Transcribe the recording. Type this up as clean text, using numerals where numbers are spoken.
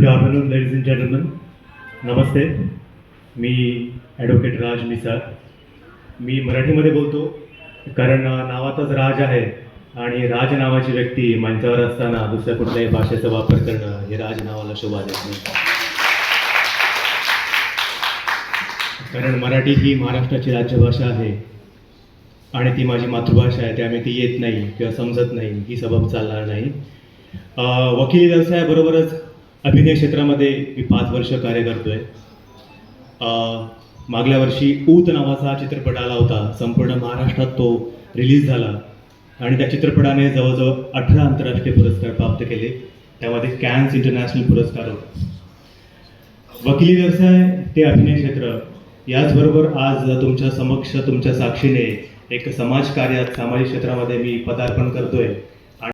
Good afternoon ladies and gentleman. नमस्ते. मी advocate Raj Misal. मी मराठीमध्ये बोलतो कारण नावातच राज आहे आणि राज नावाची व्यक्ती मंचावर असताना दुसऱ्या कुठल्याही भाषेचा वापर करणं हे राज नावाला शोभा देत नाही. कारण मराठी ही महाराष्ट्राची राज्यभाषा आहे आणि ती माझी मातृभाषा आहे, त्यामुळे ती येत नाही किंवा समजत नाही ही सबब चालणार नाही. वकिली व्यवसायाबरोबरच अभिनय क्षेत्रामध्ये मी 5 वर्ष कार्य करतोय. मागल्या वर्षी ऊत नावाचा चित्रपट आला होता. संपूर्ण महाराष्ट्रात तो रिलीज झाला आणि त्या चित्रपटाने जवळजवळ 18 आंतरराष्ट्रीय पुरस्कार प्राप्त केले. त्यामध्ये कॅन्स इंटरनॅशनल पुरस्कार होता. वकिली व्यवसाय ते अभिनय क्षेत्र याचबरोबर आज तुमच्या समक्ष तुमच्या साक्षीने एक समाजकार्यात सामाजिक क्षेत्रामध्ये मी पदार्पण करतोय.